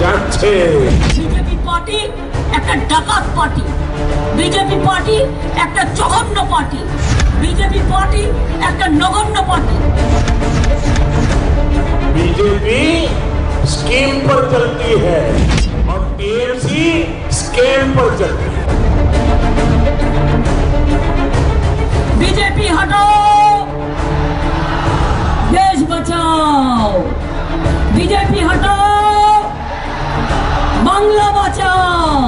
যাচ্ছে। BJP party একটা ডাকাত পার্টি, বিজেপি পার্টি একটা জঘন্য পার্টি, বিজেপি পার্টি একটা নগণ্য পার্টি। बीजेपी स्कीम पर चलती है और टीएमसी स्कैम पर चलती है। बीजेपी हटाओ, देश बचाओ। बीजेपी हटाओ, बांग्ला बचाओ।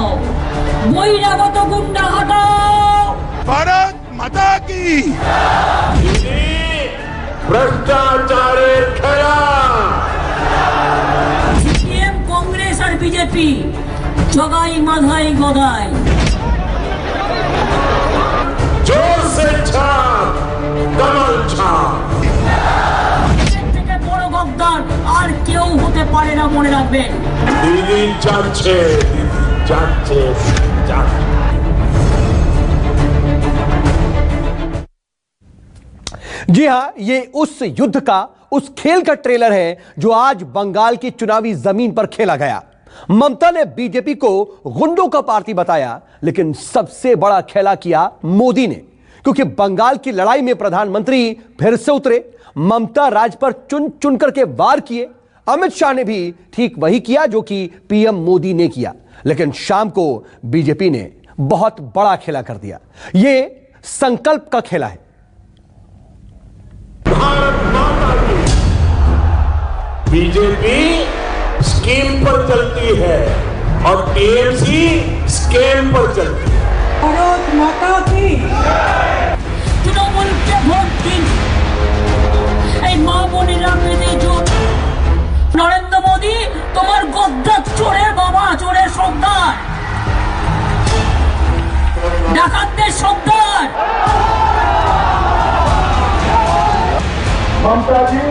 बहिरागत गुंडा हटाओ। भारत माता की। भ्रष्टाचारेर खेला। सीपीएम कांग्रेस और बीजेपी जगाई माधाई गदाई। जोर से छाप, कमल छाप। থেকে বড় গদ্দার আর কেউ হতে পারে না, মনে রাখবেন। দিদি যাচ্ছে, যাচ্ছে, যাচ্ছে। जी हां, ये उस युद्ध का, उस खेल का ट्रेलर है जो आज बंगाल की चुनावी जमीन पर खेला गया। ममता ने बीजेपी को गुंडों का पार्टी बताया, लेकिन सबसे बड़ा खेला किया मोदी ने, क्योंकि बंगाल की लड़ाई में प्रधानमंत्री फिर से उतरे। ममता राज पर चुन चुन करके वार किए। अमित शाह ने भी ठीक वही किया जो कि पीएम मोदी ने किया, लेकिन शाम को बीजेपी ने बहुत बड़ा खेला कर दिया। यह संकल्प का खेला है। भारत माता की। बीजेपी स्कीम पर चलती है और टीएमसी स्कैम पर चलती है। भारत माता की। तृणमूल के ভোট দিন, এই মা বোনেরা মেনে জোট। নরেন্দ্র মোদী তোমার গদ্দার চোরের বাবা, চোরের সর্দার, ডাকাতদের সর্দার। ममता जी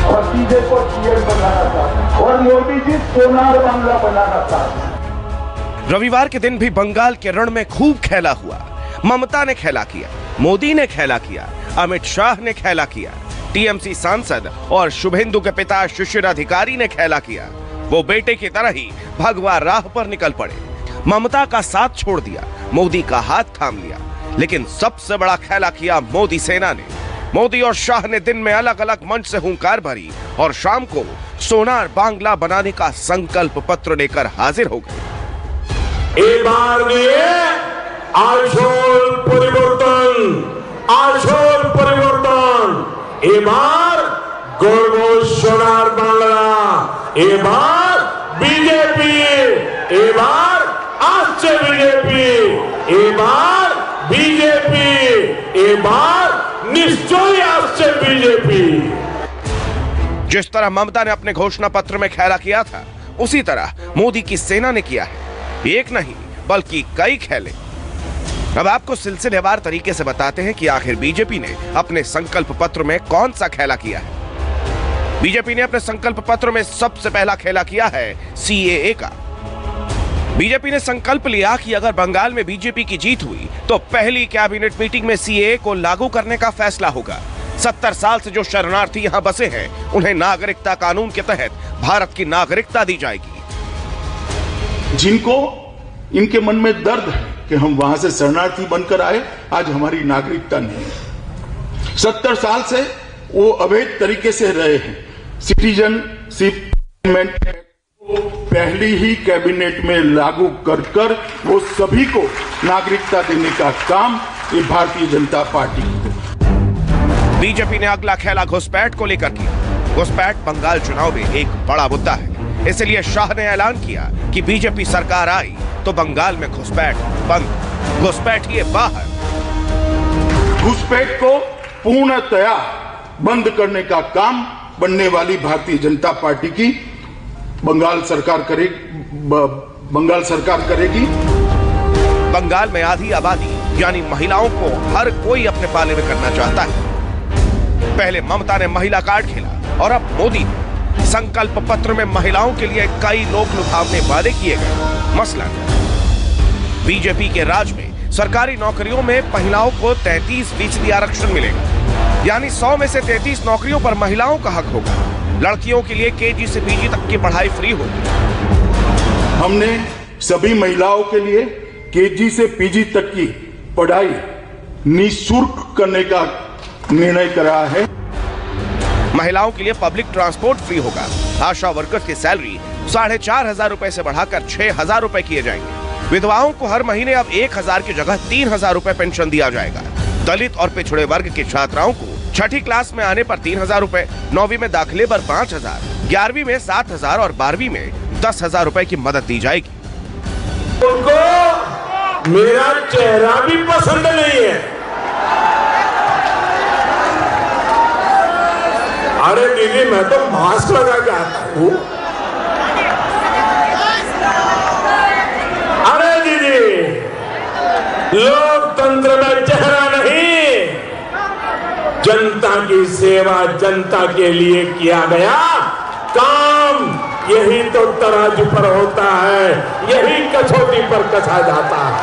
भतीजे को सीएम बनाना चाहते और मोदी जी सोनार बांग्ला बनाना चाहते। रविवार के दिन भी बंगाल के रण में खूब खेला हुआ। ममता ने खेला किया, मोदी ने खेला किया, अमित शाह ने खेला किया, टीएमसी सांसद और शुभेंदु के पिता शिशिर अधिकारी ने खेला किया। वो बेटे की तरह ही भगवा राह पर निकल पड़े। ममता का साथ छोड़ दिया, मोदी का हाथ थाम लिया, लेकिन सबसे बड़ा खेला किया मोदी सेना ने। मोदी और शाह ने दिन में अलग अलग मंच से हुंकार भरी और शाम को सोनार बांग्ला बनाने का संकल्प पत्र लेकर हाजिर हो गए। এবার নিয়ে আসল পরিবর্তন, আসল পরিবর্তন। এবার গর্ব সোনার বাংলা, এবার বিজেপি, এবার আসছে বিজেপি, এবার বিজেপি, এবার निश्चय আসছে बीजेपी। जिस तरह ममता ने अपने घोषणा पत्र में खेला किया था, उसी तरह मोदी की सेना ने किया है। एक नहीं बल्कि कई खेले। अब आपको सिलसिलेवार तरीके से बताते हैं कि आखिर बीजेपी ने अपने संकल्प पत्र में कौन सा खेला किया है। बीजेपी ने अपने संकल्प पत्र में सबसे पहला खेला किया है सीएए का। बीजेपी ने संकल्प लिया कि अगर बंगाल में बीजेपी की जीत हुई तो पहली कैबिनेट मीटिंग में सीएए को लागू करने का फैसला होगा। 70 साल से जो शरणार्थी यहां बसे हैं, उन्हें नागरिकता कानून के तहत भारत की नागरिकता दी जाएगी। जिनको इनके मन में दर्द है कि हम वहां से शरणार्थी बनकर आए, आज हमारी नागरिकता नहीं है। 70 साल से वो अवैध तरीके से रहे हैं। सिटीजनशिप पहली ही कैबिनेट में लागू कर वो सभी को नागरिकता देने का काम ये भारतीय जनता पार्टी की। बीजेपी ने अगला खेला घुसपैठ को लेकर किया। घुसपैठ बंगाल चुनाव में एक बड़ा मुद्दा है, इसलिए शाह ने ऐलान किया कि बीजेपी सरकार आई तो बंगाल में घुसपैठ बंद, घुसपैठिए बाहर। घुसपैठ को पूर्णतया बंद करने का काम बनने वाली भारतीय जनता पार्टी की बंगाल सरकार करेगी। बंगाल में आधी आबादी यानी महिलाओं को हर कोई अपने पाले में करना चाहता है। पहले ममता ने महिला कार्ड खेला और अब मोदी ने। संकल्प पत्र में महिलाओं के लिए कई लोक लुभावने वादे किए गए। मसलन बीजेपी के राज में सरकारी नौकरियों में महिलाओं को 33% आरक्षण मिलेगा, यानी 100 में से 33 नौकरियों पर महिलाओं का हक होगा। लड़कियों के लिए केजी से पीजी तक की पढ़ाई फ्री होगी। हमने सभी महिलाओं के लिए केजी से पीजी तक की पढ़ाई निःशुल्क करने का निर्णय करा है। महिलाओं के लिए पब्लिक ट्रांसपोर्ट फ्री होगा। आशा वर्कर्स की सैलरी 4,500 रुपए से बढ़ाकर 6,000 रुपए किए जाएंगे। विधवाओं को हर महीने अब 1,000 की जगह 3,000 रुपए पेंशन दिया जाएगा। दलित और पिछड़े वर्ग की छात्राओं को छठी क्लास में आने पर 3,000 रुपए, 9वीं में दाखिले पर 5,000, 11वीं में 7,000 और 12वीं में 10,000 रुपए की मदद दी जाएगी। उनको मेरा चेहरा भी पसंद नहीं है। अरे दीदी, मैं तो मास्क लगा के आता हूँ। अरे दीदी, लोकतंत्र में चेहरा नहीं, जनता की सेवा, जनता के लिए किया गया काम, यही तो तराजू पर होता है, यही कसौटी पर कसा जाता है।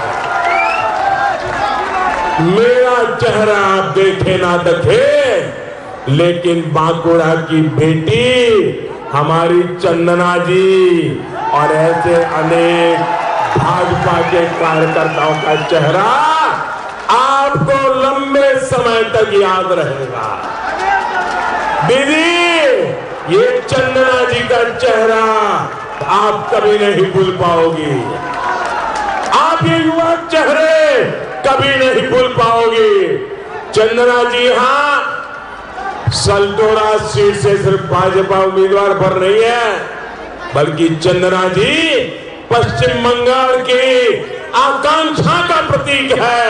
मेरा चेहरा आप देखे ना देखे, लेकिन बांकुड़ा की बेटी हमारी चंदना जी और ऐसे अनेक भाजपा के कार्यकर्ताओं का चेहरा आपको लंबे समय तक याद रहेगा। दीदी, ये चंदना जी का चेहरा आप कभी नहीं भूल पाओगी। आप ये युवा चेहरे कभी नहीं भूल पाओगी। चंदना जी हाँ, सलटोरा सीट से सिर्फ भाजपा उम्मीदवार पर नहीं है, बल्कि चंदना जी पश्चिम बंगाल की आकांक्षा का प्रतीक है,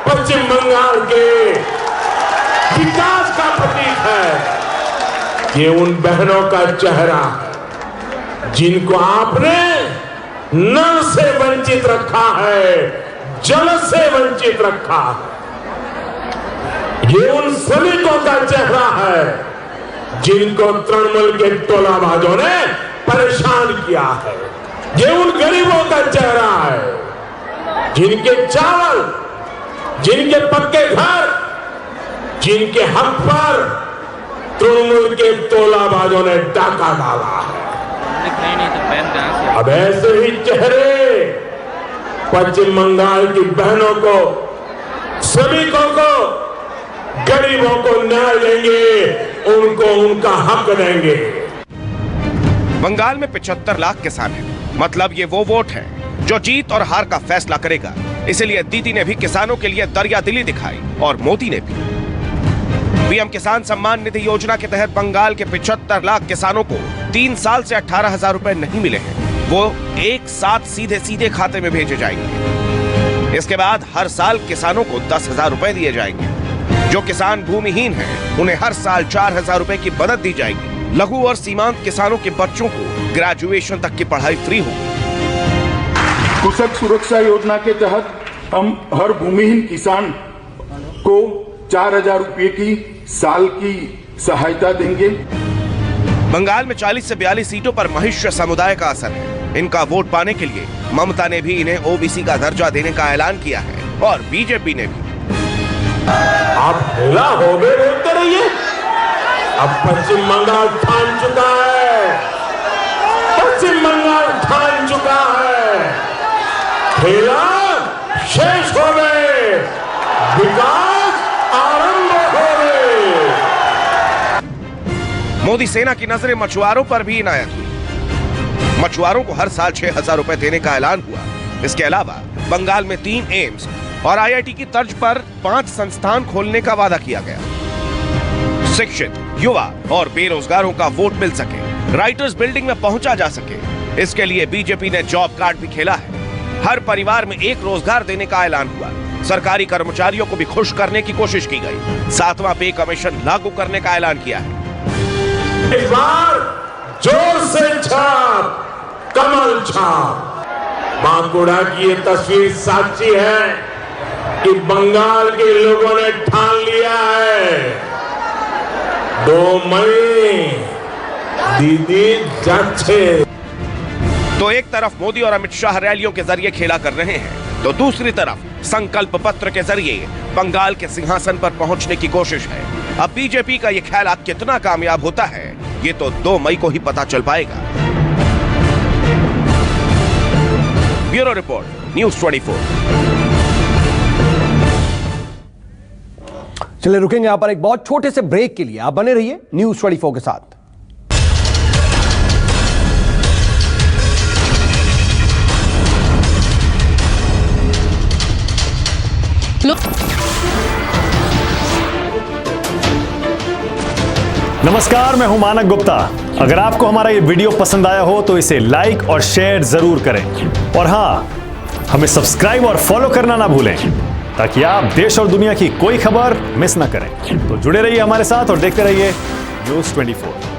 पश्चिम बंगाल के विकास का प्रतीक है। ये उन बहनों का चेहरा है जिनको आपने नल से वंचित रखा है, जल से वंचित रखा है। ये उन श्रमिकों का चेहरा है जिनको तृणमूल के टोलाबाजों ने परेशान किया है। ये उन गरीबों का चेहरा है जिनके चावल, जिनके पक्के घर, जिनके हक पर तृणमूल के टोलाबाजों ने डाका डाला है। अब ऐसे ही चेहरे पश्चिम बंगाल की बहनों को, श्रमिकों को, गरीबों को न्याय देंगे, उनको उनका हक देंगे। बंगाल में 75 लाख किसान हैं, मतलब ये वो वोट है जो जीत और हार का फैसला करेगा। इसलिए दीदी ने भी किसानों के लिए दरिया दिली दिखाई और मोदी ने भी। पीएम किसान सम्मान निधि योजना के तहत बंगाल के 75 लाख किसानों को 3 साल से 18,000 रुपए नहीं मिले हैं। वो एक साथ सीधे सीधे खाते में भेजे जाएंगे। इसके बाद हर साल किसानों को 10,000 रुपए दिए जाएंगे। जो किसान भूमिहीन हैं, उन्हें हर साल 4,000 रुपए की मदद दी जाएगी। लघु और सीमांत किसानों के बच्चों को ग्रेजुएशन तक की पढ़ाई फ्री होगी। कृषक सुरक्षा योजना के तहत हम हर भूमिहीन किसान को 4,000 रुपए की साल की सहायता देंगे। बंगाल में 40 से 42 सीटों पर महिष्य समुदाय का असर है। इनका वोट पाने के लिए ममता ने भी इन्हें ओबीसी का दर्जा देने का ऐलान किया है और बीजेपी ने भी। आप ढीला हो गए बोलते रहिए। अब पश्चिम बंगाल ठान चुका है, पश्चिम बंगाल ठान चुका है, खेला शेष हो गए, विकास आरंभ हो गए। मोदी सेना की नजरें मछुआरों पर भी इनायत हुई। मछुआरों को हर साल 6,000 रुपए देने का ऐलान हुआ। इसके अलावा बंगाल में 3 एम्स और आईआईटी की तर्ज पर 5 संस्थान खोलने का वादा किया गया। शिक्षित युवा और बेरोजगारों का वोट मिल सके, राइटर्स बिल्डिंग में पहुंचा जा सके, इसके लिए बीजेपी ने जॉब कार्ड भी खेला है। हर परिवार में एक रोजगार देने का ऐलान हुआ। सरकारी कर्मचारियों को भी खुश करने की कोशिश की गई। 7वां पे कमीशन लागू करने का ऐलान किया है। इस बार जोर से छाप, कमल छाप। बांकुड़ा की ये तस्वीर साक्षी है कि बंगाल के लोगों ने ठान लिया है 2 मई दीदी जाच्छे। तो एक तरफ मोदी और अमित शाह रैलियों के जरिए खेला कर रहे हैं, तो दूसरी तरफ संकल्प पत्र के जरिए बंगाल के सिंहासन पर पहुंचने की कोशिश है। अब बीजेपी का यह ख्याल कितना कामयाब होता है, ये तो 2 मई को ही पता चल पाएगा। Bureau report, news 24। चलिए रुकेंगे यहां पर एक बहुत छोटे से ब्रेक के लिए। आप बने रहिए न्यूज़ 24 के साथ। नमस्कार, मैं हूं मानक गुप्ता। अगर आपको हमारा ये वीडियो पसंद आया हो तो इसे लाइक और शेयर जरूर करें, और हां, हमें सब्सक्राइब और फॉलो करना ना भूलें ताकि आप देश और दुनिया की कोई खबर मिस ना करें। तो जुड़े रहिए हमारे साथ और देखते रहिए न्यूज़ 24।